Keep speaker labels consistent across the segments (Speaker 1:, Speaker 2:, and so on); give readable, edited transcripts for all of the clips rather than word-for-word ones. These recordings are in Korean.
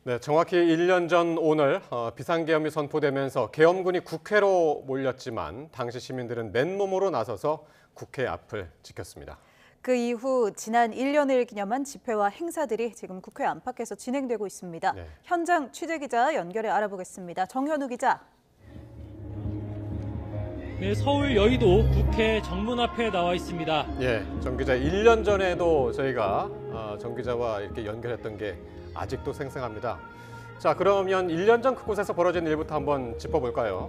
Speaker 1: 네, 정확히 1년 전 오늘 비상계엄이 선포되면서 계엄군이 국회로 몰렸지만 당시 시민들은 맨몸으로 나서서 국회 앞을 지켰습니다.
Speaker 2: 그 이후 지난 1년을 기념한 집회와 행사들이 지금 국회 안팎에서 진행되고 있습니다.
Speaker 1: 네.
Speaker 2: 현장 취재기자 연결해 알아보겠습니다. 정현우 기자.
Speaker 3: 네, 서울 여의도 국회 정문 앞에 나와 있습니다.
Speaker 1: 예, 정 기자 1년 전에도 저희가 정 기자와 이렇게 연결했던 게 아직도 생생합니다. 자, 그러면 1년 전 그곳에서 벌어진 일부터 한번 짚어볼까요?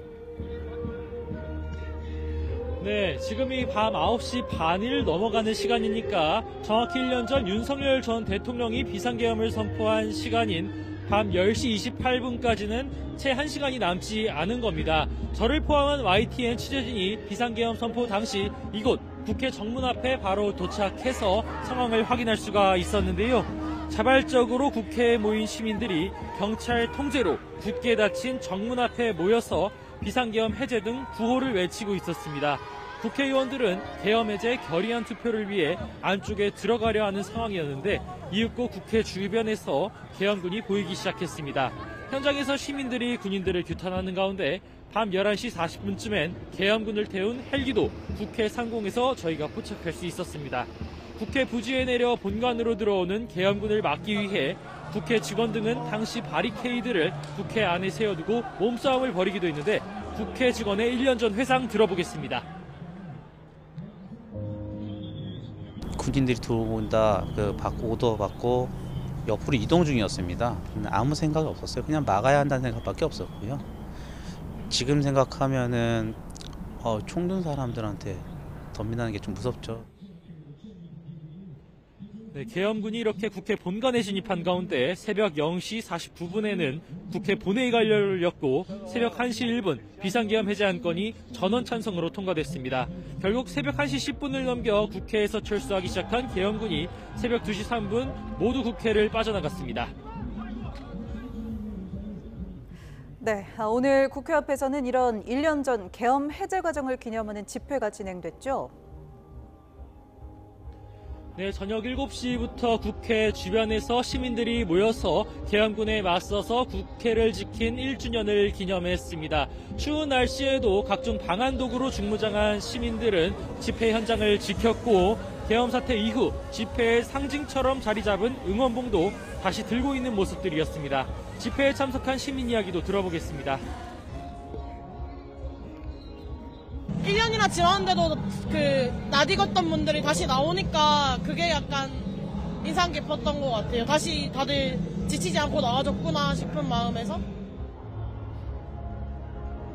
Speaker 3: 네, 지금이 밤 9시 반을 넘어가는 시간이니까 정확히 1년 전 윤석열 전 대통령이 비상계엄을 선포한 시간인 밤 10시 28분까지는 채 1시간이 남지 않은 겁니다. 저를 포함한 YTN 취재진이 비상계엄 선포 당시 이곳 국회 정문 앞에 바로 도착해서 상황을 확인할 수가 있었는데요. 자발적으로 국회에 모인 시민들이 경찰 통제로 굳게 닫힌 정문 앞에 모여서 비상계엄 해제 등 구호를 외치고 있었습니다. 국회의원들은 계엄 해제 결의안 투표를 위해 안쪽에 들어가려 하는 상황이었는데 이윽고 국회 주변에서 계엄군이 보이기 시작했습니다. 현장에서 시민들이 군인들을 규탄하는 가운데 밤 11시 40분쯤엔 계엄군을 태운 헬기도 국회 상공에서 저희가 포착할 수 있었습니다. 국회 부지에 내려 본관으로 들어오는 계엄군을 막기 위해 국회 직원 등은 당시 바리케이드를 국회 안에 세워두고 몸싸움을 벌이기도 했는데 국회 직원의 1년 전 회상 들어보겠습니다.
Speaker 4: 군인들이 들어온다, 오더 받고 옆으로 이동 중이었습니다. 아무 생각이 없었어요. 그냥 막아야 한다는 생각밖에 없었고요. 지금 생각하면은 총 든 사람들한테 덤빈다는 게 좀 무섭죠.
Speaker 3: 네, 계엄군이 이렇게 국회 본관에 진입한 가운데 새벽 0시 49분에는 국회 본회의가 열렸고 새벽 1시 1분 비상계엄 해제 안건이 전원 찬성으로 통과됐습니다. 결국 새벽 1시 10분을 넘겨 국회에서 철수하기 시작한 계엄군이 새벽 2시 3분 모두 국회를 빠져나갔습니다.
Speaker 2: 네, 오늘 국회 앞에서는 이런 1년 전 계엄 해제 과정을 기념하는 집회가 진행됐죠.
Speaker 3: 네, 저녁 7시부터 국회 주변에서 시민들이 모여서 계엄군에 맞서서 국회를 지킨 1주년을 기념했습니다. 추운 날씨에도 각종 방한 도구로 중무장한 시민들은 집회 현장을 지켰고 계엄 사태 이후 집회의 상징처럼 자리 잡은 응원봉도 다시 들고 있는 모습들이었습니다. 집회에 참석한 시민 이야기도 들어보겠습니다.
Speaker 5: 1년이나 지났는데도 낯익었던 분들이 다시 나오니까 그게 약간 인상 깊었던 것 같아요. 다시 다들 지치지 않고 나와줬구나 싶은 마음에서.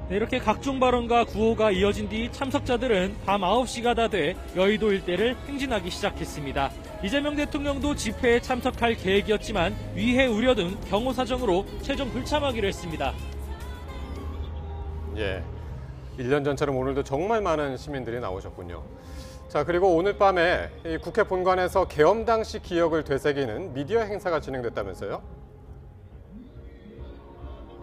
Speaker 3: 네, 이렇게 각종 발언과 구호가 이어진 뒤 참석자들은 밤 9시가 다 돼 여의도 일대를 행진하기 시작했습니다. 이재명 대통령도 집회에 참석할 계획이었지만 위해 우려 등 경호 사정으로 최종 불참하기로 했습니다.
Speaker 1: 예. 1년 전처럼 오늘도 정말 많은 시민들이 나오셨군요. 자, 그리고 오늘 밤에 이 국회 본관에서 계엄 당시 기억을 되새기는 미디어 행사가 진행됐다면서요?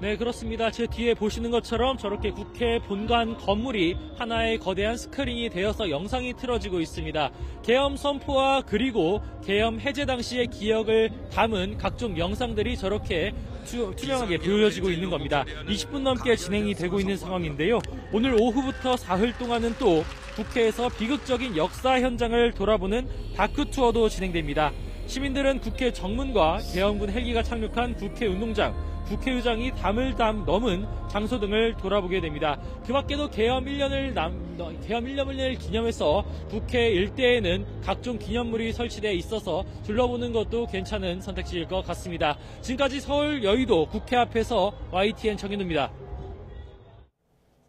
Speaker 3: 네, 그렇습니다. 제 뒤에 보시는 것처럼 저렇게 국회 본관 건물이 하나의 거대한 스크린이 되어서 영상이 틀어지고 있습니다. 계엄 선포와 그리고 계엄 해제 당시의 기억을 담은 각종 영상들이 저렇게 투명하게 보여지고 있는 겁니다. 20분 넘게 진행이 되고 있는 상황인데요. 오늘 오후부터 사흘 동안은 또 국회에서 비극적인 역사 현장을 돌아보는 다크 투어도 진행됩니다. 시민들은 국회 정문과 계엄군 헬기가 착륙한 국회 운동장, 국회의장이 담을 넘은 장소 등을 돌아보게 됩니다. 그 밖에도 계엄 1년을 기념해서 국회 일대에는 각종 기념물이 설치되어 있어서 둘러보는 것도 괜찮은 선택지일 것 같습니다. 지금까지 서울 여의도 국회 앞에서 YTN 정현우입니다.